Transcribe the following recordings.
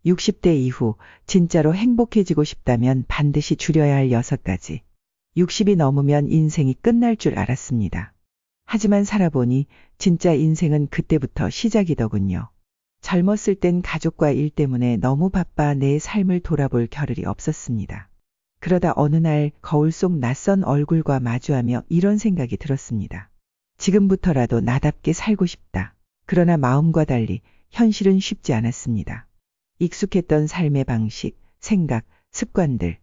60대 이후 진짜로 행복해지고 싶다면 반드시 줄여야 할 6가지. 60이 넘으면 인생이 끝날 줄 알았습니다. 하지만 살아보니 진짜 인생은 그때부터 시작이더군요. 젊었을 땐 가족과 일 때문에 너무 바빠 내 삶을 돌아볼 겨를이 없었습니다. 그러다 어느 날 거울 속 낯선 얼굴과 마주하며 이런 생각이 들었습니다. 지금부터라도 나답게 살고 싶다. 그러나 마음과 달리 현실은 쉽지 않았습니다. 익숙했던 삶의 방식, 생각, 습관들,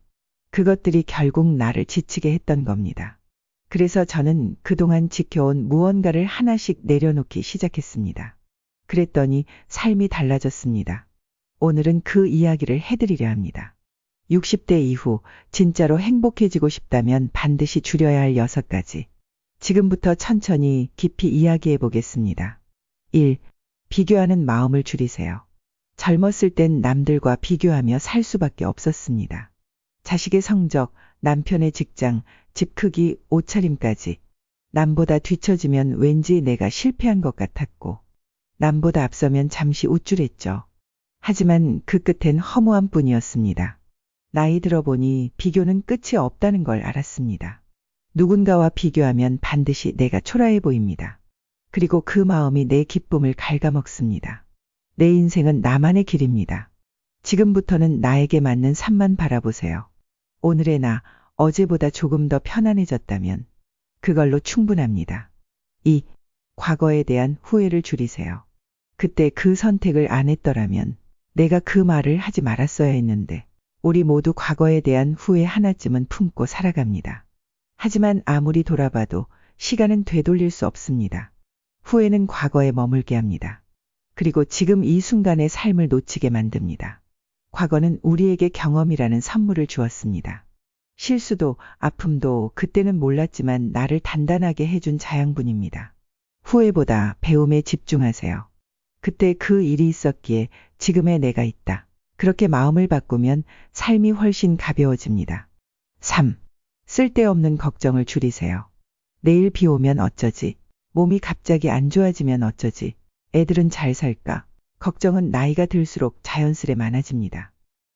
그것들이 결국 나를 지치게 했던 겁니다. 그래서 저는 그동안 지켜온 무언가를 하나씩 내려놓기 시작했습니다. 그랬더니 삶이 달라졌습니다. 오늘은 그 이야기를 해드리려 합니다. 60대 이후 진짜로 행복해지고 싶다면 반드시 줄여야 할 6가지. 지금부터 천천히 깊이 이야기해 보겠습니다. 1. 비교하는 마음을 줄이세요. 젊었을 땐 남들과 비교하며 살 수밖에 없었습니다. 자식의 성적, 남편의 직장, 집 크기, 옷차림까지. 남보다 뒤처지면 왠지 내가 실패한 것 같았고, 남보다 앞서면 잠시 우쭐했죠. 하지만 그 끝엔 허무함 뿐이었습니다. 나이 들어보니 비교는 끝이 없다는 걸 알았습니다. 누군가와 비교하면 반드시 내가 초라해 보입니다. 그리고 그 마음이 내 기쁨을 갉아먹습니다. 내 인생은 나만의 길입니다. 지금부터는 나에게 맞는 삶만 바라보세요. 오늘의 나, 어제보다 조금 더 편안해졌다면 그걸로 충분합니다. 2. 과거에 대한 후회를 줄이세요. 그때 그 선택을 안 했더라면 내가 그 말을 하지 말았어야 했는데, 우리 모두 과거에 대한 후회 하나쯤은 품고 살아갑니다. 하지만 아무리 돌아봐도 시간은 되돌릴 수 없습니다. 후회는 과거에 머물게 합니다. 그리고 지금 이 순간의 삶을 놓치게 만듭니다. 과거는 우리에게 경험이라는 선물을 주었습니다. 실수도 아픔도 그때는 몰랐지만 나를 단단하게 해준 자양분입니다. 후회보다 배움에 집중하세요. 그때 그 일이 있었기에 지금의 내가 있다. 그렇게 마음을 바꾸면 삶이 훨씬 가벼워집니다. 3. 쓸데없는 걱정을 줄이세요. 내일 비 오면 어쩌지? 몸이 갑자기 안 좋아지면 어쩌지? 애들은 잘 살까? 걱정은 나이가 들수록 자연스레 많아집니다.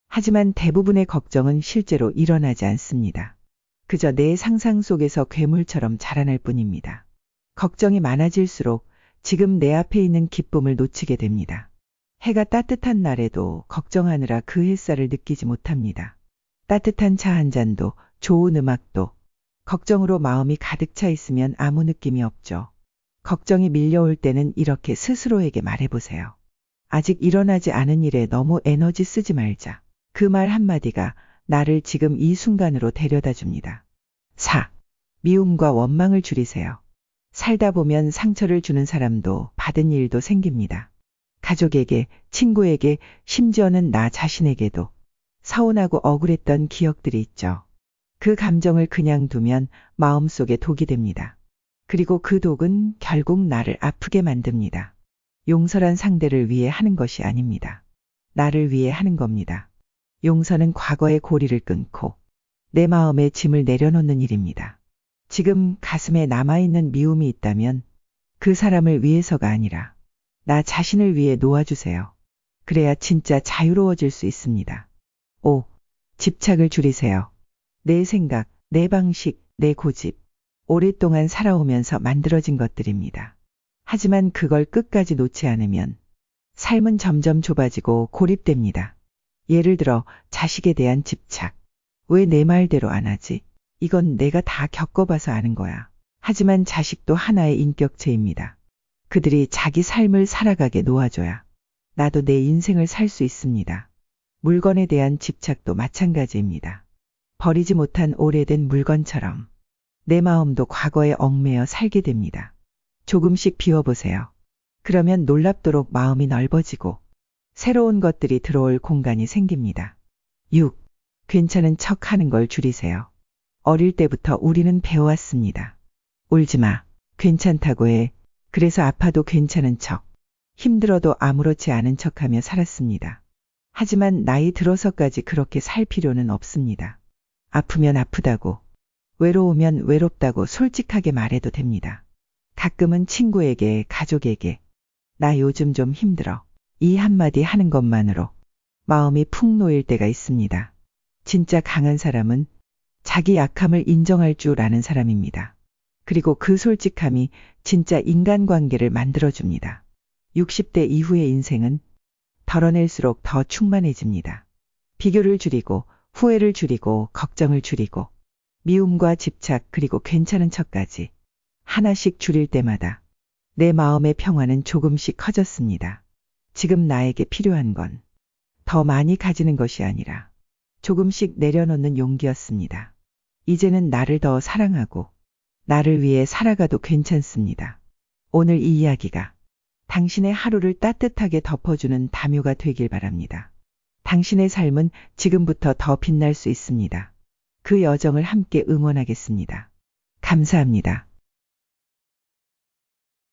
하지만 대부분의 걱정은 실제로 일어나지 않습니다. 그저 내 상상 속에서 괴물처럼 자라날 뿐입니다. 걱정이 많아질수록 지금 내 앞에 있는 기쁨을 놓치게 됩니다. 해가 따뜻한 날에도 걱정하느라 그 햇살을 느끼지 못합니다. 따뜻한 차 한 잔도, 좋은 음악도, 걱정으로 마음이 가득 차 있으면 아무 느낌이 없죠. 걱정이 밀려올 때는 이렇게 스스로에게 말해보세요. 아직 일어나지 않은 일에 너무 에너지 쓰지 말자. 그 말 한마디가 나를 지금 이 순간으로 데려다 줍니다. 4. 미움과 원망을 줄이세요. 살다 보면 상처를 주는 사람도 받은 일도 생깁니다. 가족에게, 친구에게, 심지어는 나 자신에게도 서운하고 억울했던 기억들이 있죠. 그 감정을 그냥 두면 마음속에 독이 됩니다. 그리고 그 독은 결국 나를 아프게 만듭니다. 용서란 상대를 위해 하는 것이 아닙니다. 나를 위해 하는 겁니다. 용서는 과거의 고리를 끊고 내 마음의 짐을 내려놓는 일입니다. 지금 가슴에 남아있는 미움이 있다면 그 사람을 위해서가 아니라 나 자신을 위해 놓아주세요. 그래야 진짜 자유로워질 수 있습니다. 5. 집착을 줄이세요. 내 생각, 내 방식, 내 고집. 오랫동안 살아오면서 만들어진 것들입니다. 하지만 그걸 끝까지 놓지 않으면 삶은 점점 좁아지고 고립됩니다. 예를 들어 자식에 대한 집착. 왜 내 말대로 안 하지? 이건 내가 다 겪어봐서 아는 거야. 하지만 자식도 하나의 인격체입니다. 그들이 자기 삶을 살아가게 놓아줘야 나도 내 인생을 살 수 있습니다. 물건에 대한 집착도 마찬가지입니다. 버리지 못한 오래된 물건처럼 내 마음도 과거에 얽매여 살게 됩니다. 조금씩 비워보세요. 그러면 놀랍도록 마음이 넓어지고 새로운 것들이 들어올 공간이 생깁니다. 6. 괜찮은 척 하는 걸 줄이세요. 어릴 때부터 우리는 배워왔습니다. 울지 마. 괜찮다고 해. 그래서 아파도 괜찮은 척. 힘들어도 아무렇지 않은 척하며 살았습니다. 하지만 나이 들어서까지 그렇게 살 필요는 없습니다. 아프면 아프다고, 외로우면 외롭다고 솔직하게 말해도 됩니다. 가끔은 친구에게, 가족에게 나 요즘 좀 힘들어. 이 한마디 하는 것만으로 마음이 푹 놓일 때가 있습니다. 진짜 강한 사람은 자기 약함을 인정할 줄 아는 사람입니다. 그리고 그 솔직함이 진짜 인간관계를 만들어줍니다. 60대 이후의 인생은 덜어낼수록 더 충만해집니다. 비교를 줄이고 후회를 줄이고 걱정을 줄이고 미움과 집착 그리고 괜찮은 척까지 하나씩 줄일 때마다 내 마음의 평화는 조금씩 커졌습니다. 지금 나에게 필요한 건 더 많이 가지는 것이 아니라 조금씩 내려놓는 용기였습니다. 이제는 나를 더 사랑하고 나를 위해 살아가도 괜찮습니다. 오늘 이 이야기가 당신의 하루를 따뜻하게 덮어주는 담요가 되길 바랍니다. 당신의 삶은 지금부터 더 빛날 수 있습니다. 그 여정을 함께 응원하겠습니다. 감사합니다.